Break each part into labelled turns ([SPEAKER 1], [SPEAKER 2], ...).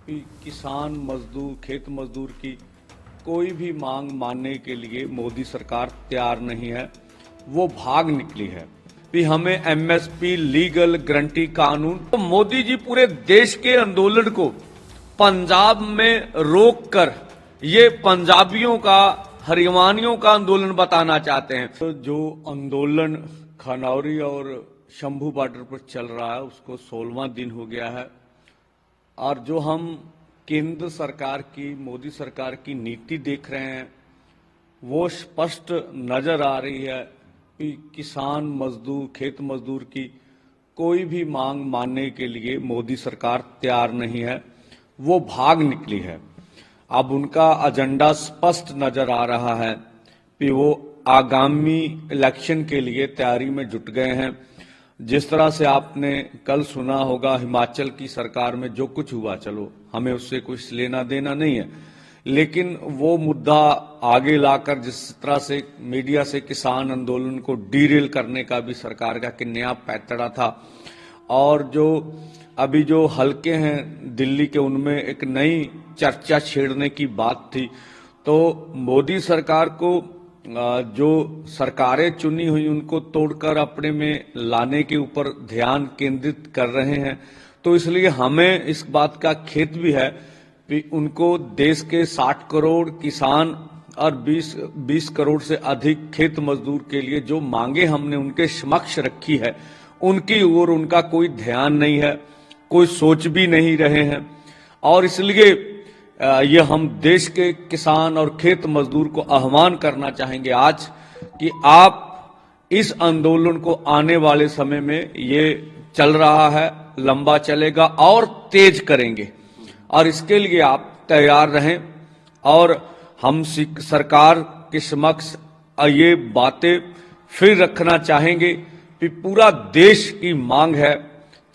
[SPEAKER 1] कि किसान मजदूर खेत मजदूर की कोई भी मांग मानने के लिए मोदी सरकार तैयार नहीं है। वो भाग निकली है कि हमें एमएसपी लीगल गारंटी कानून। तो मोदी जी पूरे देश के आंदोलन को पंजाब में रोककर ये पंजाबियों का हरियाणियों का आंदोलन बताना चाहते हैं। तो जो आंदोलन खनौरी और शंभू बॉर्डर पर चल रहा है उसको 16वां दिन हो गया है और जो हम केंद्र सरकार की मोदी सरकार की नीति देख रहे हैं वो स्पष्ट नजर आ रही है कि किसान मजदूर खेत मजदूर की कोई भी मांग मानने के लिए मोदी सरकार तैयार नहीं है। वो भाग निकली है। अब उनका एजेंडा स्पष्ट नजर आ रहा है कि वो आगामी इलेक्शन के लिए तैयारी में जुट गए हैं। जिस तरह से आपने कल सुना होगा हिमाचल की सरकार में जो कुछ हुआ, चलो हमें उससे कुछ लेना देना नहीं है, लेकिन वो मुद्दा आगे लाकर जिस तरह से मीडिया से किसान आंदोलन को डीरेल करने का भी सरकार का कि नया पैतरा था और जो अभी जो हलके हैं दिल्ली के उनमें एक नई चर्चा छेड़ने की बात थी। तो मोदी सरकार को जो सरकारें चुनी हुई उनको तोड़कर अपने में लाने के ऊपर ध्यान केंद्रित कर रहे हैं। तो इसलिए हमें इस बात का खेद भी है कि उनको देश के 60 करोड़ किसान और 20 करोड़ से अधिक खेत मजदूर के लिए जो मांगे हमने उनके समक्ष रखी है उनकी ओर उनका कोई ध्यान नहीं है, कोई सोच भी नहीं रहे हैं। और इसलिए ये हम देश के किसान और खेत मजदूर को आह्वान करना चाहेंगे आज कि आप इस आंदोलन को आने वाले समय में ये चल रहा है, लंबा चलेगा और तेज करेंगे और इसके लिए आप तैयार रहें। और हम सरकार के समक्ष ये बातें फिर रखना चाहेंगे कि पूरा देश की मांग है,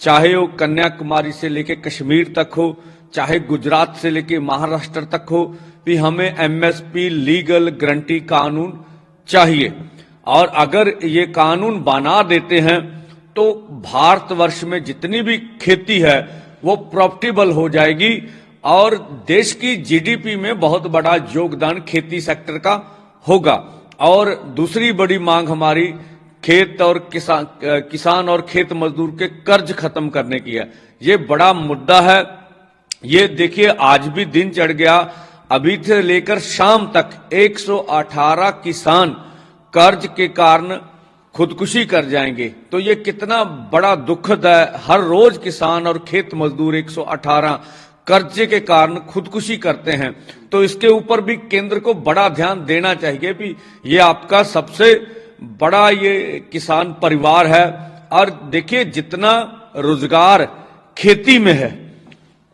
[SPEAKER 1] चाहे वो कन्याकुमारी से लेकर कश्मीर तक हो, चाहे गुजरात से लेकर महाराष्ट्र तक हो, कि हमें एमएसपी लीगल गारंटी कानून चाहिए। और अगर ये कानून बना देते हैं तो भारतवर्ष में जितनी भी खेती है वो प्रॉफिटेबल हो जाएगी और देश की जीडीपी में बहुत बड़ा योगदान खेती सेक्टर का होगा। और दूसरी बड़ी मांग हमारी खेत और किसान और खेत मजदूर के कर्ज खत्म करने की है। ये बड़ा मुद्दा है। ये देखिए आज भी दिन चढ़ गया, अभी से लेकर शाम तक 118 किसान कर्ज के कारण खुदकुशी कर जाएंगे। तो ये कितना बड़ा दुखद है। हर रोज किसान और खेत मजदूर 118 कर्जे के कारण खुदकुशी करते हैं। तो इसके ऊपर भी केंद्र को बड़ा ध्यान देना चाहिए कि ये आपका सबसे बड़ा ये किसान परिवार है। और देखिए जितना रोजगार खेती में है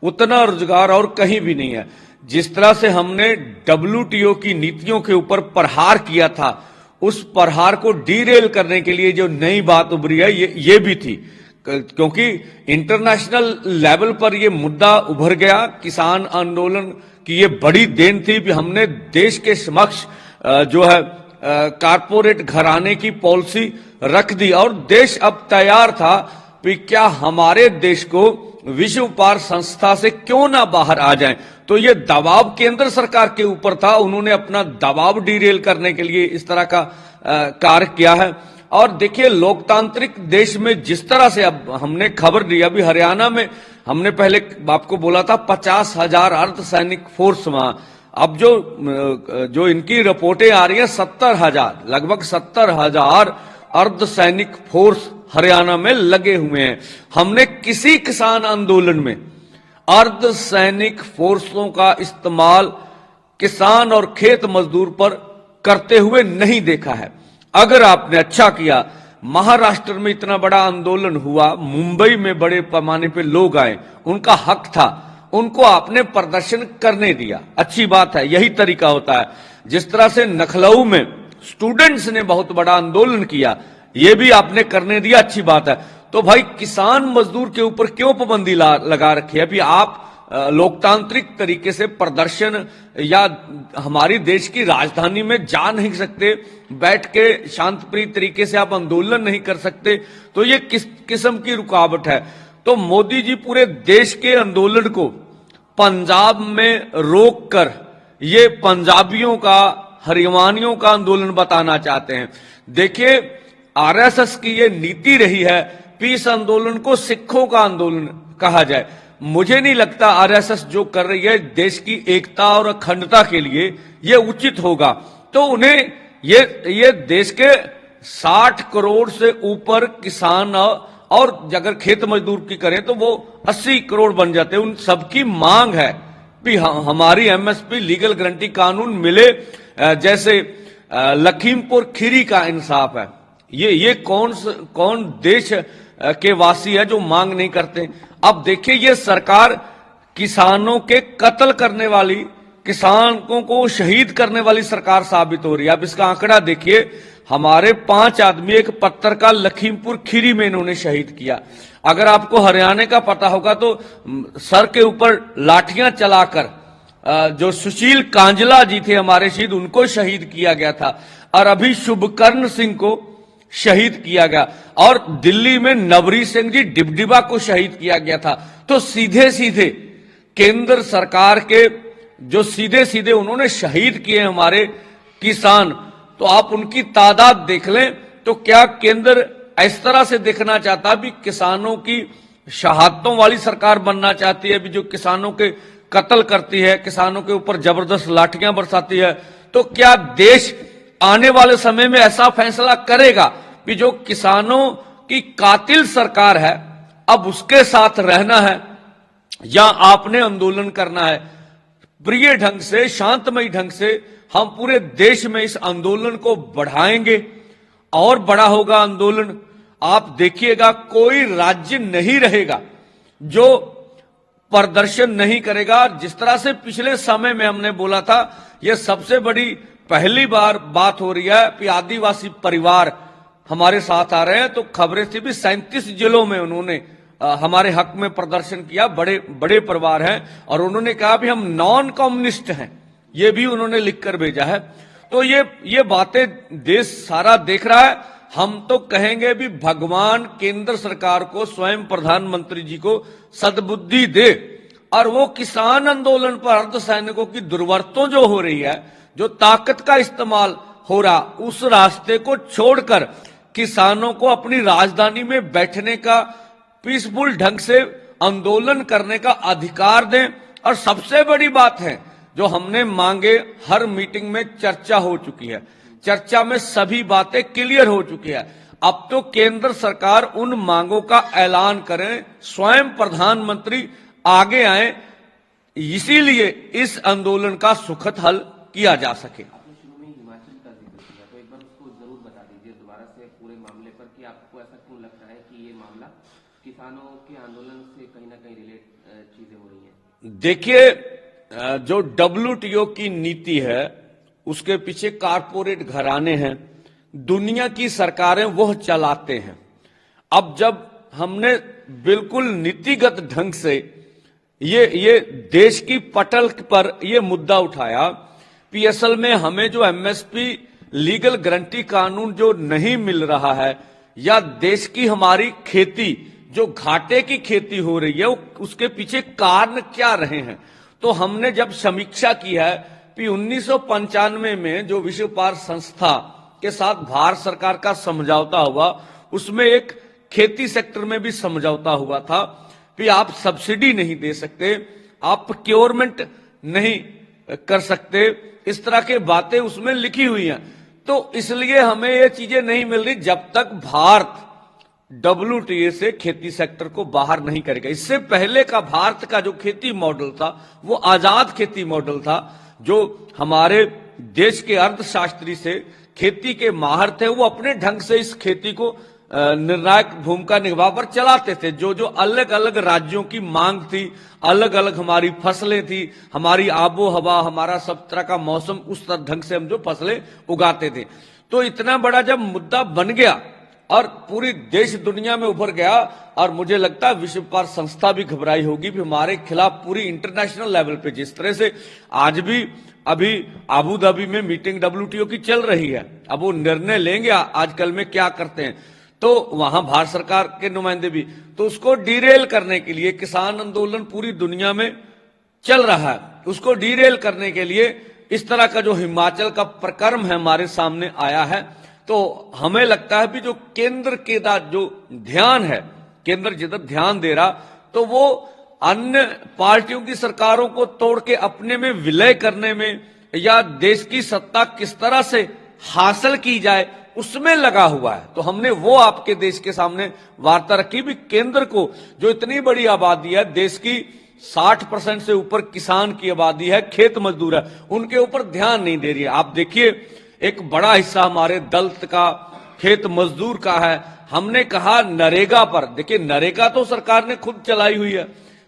[SPEAKER 1] उतना रोजगार और कहीं भी नहीं है। जिस तरह से हमने WTO की नीतियों के ऊपर प्रहार किया था उस प्रहार को डीरेल करने के लिए जो नई बात उभरी है ये भी थी, क्योंकि इंटरनेशनल लेवल पर ये मुद्दा उभर गया। किसान आंदोलन की ये बड़ी देन थी कि हमने देश के समक्ष जो है कारपोरेट घराने की पॉलिसी रख दी और देश अब तैयार था कि क्या हमारे देश को विश्व व्यापार संस्था से क्यों ना बाहर आ जाएं। तो ये दबाव केंद्र सरकार के ऊपर था, उन्होंने अपना दबाव डीरेल करने के लिए इस तरह का कार्य किया है। और देखिए लोकतांत्रिक देश में जिस तरह से अब हमने खबर दी, अभी हरियाणा में हमने पहले आपको बोला था 50,000 अर्धसैनिक फोर्स वहां, अब जो इनकी रिपोर्टें आ रही हैं 70,000 लगभग 70,000 अर्धसैनिक फोर्स हरियाणा में लगे हुए हैं। हमने किसी किसान आंदोलन में अर्धसैनिक फोर्सों का इस्तेमाल किसान और खेत मजदूर पर करते हुए नहीं देखा है। अगर आपने अच्छा किया, महाराष्ट्र में इतना बड़ा आंदोलन हुआ, मुंबई में बड़े पैमाने पे लोग आए, उनका हक था, उनको आपने प्रदर्शन करने दिया, अच्छी बात है, यही तरीका होता है। जिस तरह से लखनऊ में स्टूडेंट्स ने बहुत बड़ा आंदोलन किया, ये भी आपने करने दिया, अच्छी बात है। तो भाई किसान मजदूर के ऊपर क्यों पाबंदी लगा रखी है? अभी आप लोकतांत्रिक तरीके से प्रदर्शन या हमारी देश की राजधानी में जा नहीं सकते, बैठ के शांतप्रिय तरीके से आप आंदोलन नहीं कर सकते, तो ये किस किस्म की रुकावट है? तो मोदी जी पूरे देश के आंदोलन को पंजाब में रोककर ये पंजाबियों का, हरियाणवियों का आंदोलन बताना चाहते हैं। देखिए, आरएसएस की ये नीति रही है कि इस आंदोलन को सिखों का आंदोलन कहा जाए। मुझे नहीं लगता आरएसएस जो कर रही है देश की एकता और अखंडता के लिए ये उचित होगा। तो उन्हें ये देश के 60 करोड़ से ऊपर किसान और अगर खेत मजदूर की करें तो वो 80 करोड़ बन जाते हैं। उन सबकी मांग है कि हमारी एमएसपी लीगल गारंटी कानून मिले। जैसे लखीमपुर खीरी का इंसाफ है, ये कौन देश के वासी है जो मांग नहीं करते। अब देखिए, ये सरकार किसानों के कत्ल करने वाली, किसानों को शहीद करने वाली सरकार साबित हो रही है। अब इसका आंकड़ा देखिए, हमारे 5 आदमी एक पत्थर का लखीमपुर खीरी में इन्होंने शहीद किया। अगर आपको हरियाणा का पता होगा तो सर के ऊपर लाठियां चलाकर जो सुशील कांजला जी थे हमारे शहीद, उनको शहीद किया गया था। और अभी शुभकर्ण सिंह को शहीद किया गया, और दिल्ली में नवरी सिंह जी डिबडिबा को शहीद किया गया था। तो सीधे सीधे केंद्र सरकार के जो सीधे सीधे उन्होंने शहीद किए हमारे किसान, तो आप उनकी तादाद देख लें। तो क्या केंद्र इस तरह से देखना चाहता भी किसानों की शहादतों वाली सरकार बनना चाहती है, भी जो किसानों के कत्ल करती है, किसानों के ऊपर जबरदस्त लाठियां बरसाती है। तो क्या देश आने वाले समय में ऐसा फैसला करेगा कि जो किसानों की कातिल सरकार है अब उसके साथ रहना है, या आपने आंदोलन करना है? प्रिय ढंग से, शांतमयी ढंग से हम पूरे देश में इस आंदोलन को बढ़ाएंगे और बड़ा होगा आंदोलन। आप देखिएगा, कोई राज्य नहीं रहेगा जो प्रदर्शन नहीं करेगा। जिस तरह से पिछले समय में हमने बोला था, यह सबसे बड़ी पहली बार बात हो रही है कि आदिवासी परिवार हमारे साथ आ रहे हैं। तो खबरें थी भी 37 जिलों में उन्होंने हमारे हक में प्रदर्शन किया। बड़े बड़े परिवार हैं, और उन्होंने कहा भी हम नॉन कम्युनिस्ट हैं, ये भी उन्होंने लिखकर भेजा है। तो ये बातें देश सारा देख रहा है। हम तो कहेंगे भी भगवान केंद्र सरकार को, स्वयं प्रधानमंत्री जी को सद्बुद्धि दे, और वो किसान आंदोलन पर अर्धसैनिकों की दुर्वर्तों जो हो रही है, जो ताकत का इस्तेमाल हो रहा, उस रास्ते को छोड़कर किसानों को अपनी राजधानी में बैठने का, पीसफुल ढंग से आंदोलन करने का अधिकार दें। और सबसे बड़ी बात है जो हमने मांगे, हर मीटिंग में चर्चा हो चुकी है, चर्चा में सभी बातें क्लियर हो चुकी है। अब तो केंद्र सरकार उन मांगों का ऐलान करें, स्वयं प्रधानमंत्री आगे आए, इसीलिए इस आंदोलन का सुखद हल किया जा सके।
[SPEAKER 2] आपने शुरू में हिमाचल का जिक्र किया, तो एक बार उसको जरूर बता दीजिए दोबारा से पूरे मामले पर कि आपको ऐसा क्यों लगता है कि ये मामला किसानों के आंदोलन से कहीं ना कहीं रिलेट चीजें हो रही हैं।
[SPEAKER 1] देखिए, जो WTO की नीति है उसके पीछे कारपोरेट घराने हैं, दुनिया की सरकारें वह चलाते हैं। अब जब हमने बिल्कुल नीतिगत ढंग से ये देश की पटल पर ये मुद्दा उठाया कि असल में हमें जो एमएसपी लीगल गारंटी कानून जो नहीं मिल रहा है, या देश की हमारी खेती जो घाटे की खेती हो रही है, उसके पीछे कारण क्या रहे हैं। तो हमने जब समीक्षा की है कि 1995 में जो विश्व व्यापार संस्था के साथ भारत सरकार का समझौता हुआ, उसमें एक खेती सेक्टर में भी समझौता हुआ था कि आप सब्सिडी नहीं दे सकते, आप प्रोक्योरमेंट नहीं कर सकते, इस तरह के बातें उसमें लिखी हुई हैं। तो इसलिए हमें ये चीजें नहीं मिल रही जब तक भारत WTO से खेती सेक्टर को बाहर नहीं करेगा। इससे पहले का भारत का जो खेती मॉडल था वो आजाद खेती मॉडल था, जो हमारे देश के अर्थशास्त्री से खेती के माहिर थे, वो अपने ढंग से इस खेती को निर्णायक भूमिका निभा पर चलाते थे। जो जो अलग अलग राज्यों की मांग थी, अलग अलग हमारी फसलें थी, हमारी आबो हवा, हमारा सब तरह का मौसम, उस तरह ढंग से हम जो फसलें उगाते थे। तो इतना बड़ा जब मुद्दा बन गया और पूरी देश दुनिया में उभर गया, और मुझे लगता है विश्व व्यापार संस्था भी घबराई होगी कि हमारे खिलाफ पूरी इंटरनेशनल लेवल पे जिस तरह से आज भी अभी आबू धाबी में मीटिंग WTO की चल रही है, अब वो निर्णय लेंगे आजकल में क्या करते हैं, तो वहां भारत सरकार के नुमाइंदे भी, तो उसको डिरेल करने के लिए किसान आंदोलन पूरी दुनिया में चल रहा है उसको डीरेल करने के लिए इस तरह का जो हिमाचल का प्रकर्म है हमारे सामने आया है, तो हमें लगता है कि जो केंद्र के जो ध्यान है, केंद्र जिधर ध्यान दे रहा, तो वो अन्य पार्टियों की सरकारों को तोड़ के अपने में विलय करने में या देश की सत्ता किस तरह से हासिल की जाए उसमें लगा हुआ है। तो हमने वो आपके देश के सामने वार्ता रखी भी केंद्र को, जो इतनी बड़ी आबादी है, देश की 60% से ऊपर किसान की आबादी है, खेत मजदूर है, उनके ऊपर ध्यान नहीं दे रही है। आप देखिए एक बड़ा हिस्सा हमारे दलित का, खेत मजदूर का है। हमने कहा नरेगा पर, देखिए नरेगा तो सरकार ने खुद चलाई हुई है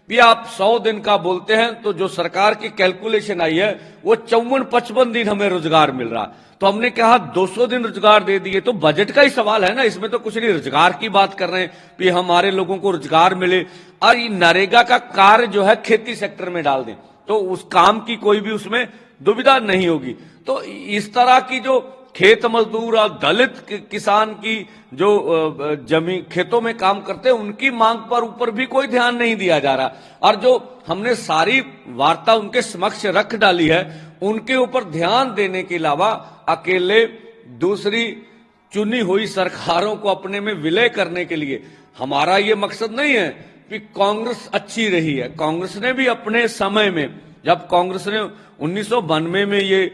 [SPEAKER 1] भी, आप 100 दिन का बोलते हैं तो जो सरकार की कैलकुलेशन आई है वो 54-55 दिन हमें रोजगार मिल रहा। तो हमने कहा 200 दिन रोजगार दे दिए, तो बजट का ही सवाल है ना, इसमें तो कुछ नहीं, रोजगार की बात कर रहे हैं कि हमारे लोगों को रोजगार मिले, और ये नरेगा का कार्य जो है खेती सेक्टर में डाल दें तो उस काम की कोई भी उसमें दुविधा नहीं होगी। तो इस तरह की जो खेत मजदूर और दलित किसान की जो जमीन खेतों में काम करते हैं उनकी मांग पर ऊपर भी कोई ध्यान नहीं दिया जा रहा, और जो हमने सारी वार्ता उनके समक्ष रख डाली है उनके ऊपर ध्यान देने के अलावा अकेले दूसरी चुनी हुई सरकारों को अपने में विलय करने के लिए हमारा ये मकसद नहीं है कि कांग्रेस अच्छी रही है। कांग्रेस ने भी अपने समय में, जब कांग्रेस ने 1992 में ये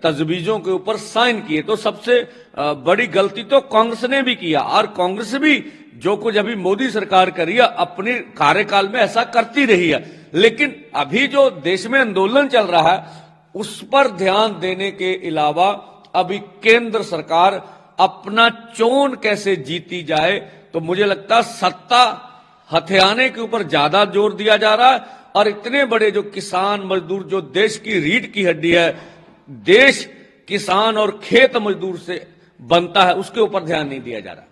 [SPEAKER 1] तजवीजों के ऊपर साइन किए, तो सबसे बड़ी गलती तो कांग्रेस ने भी किया, और कांग्रेस भी जो कुछ अभी मोदी सरकार करी है अपने कार्यकाल में ऐसा करती रही है। लेकिन अभी जो देश में आंदोलन चल रहा है उस पर ध्यान देने के अलावा अभी केंद्र सरकार अपना चोन कैसे जीती जाए, तो मुझे लगता है सत्ता हथियाने के ऊपर ज्यादा जोर दिया जा रहा है, और इतने बड़े जो किसान मजदूर, जो देश की रीढ़ की हड्डी है, देश किसान और खेत मजदूर से बनता है, उसके ऊपर ध्यान नहीं दिया जा रहा।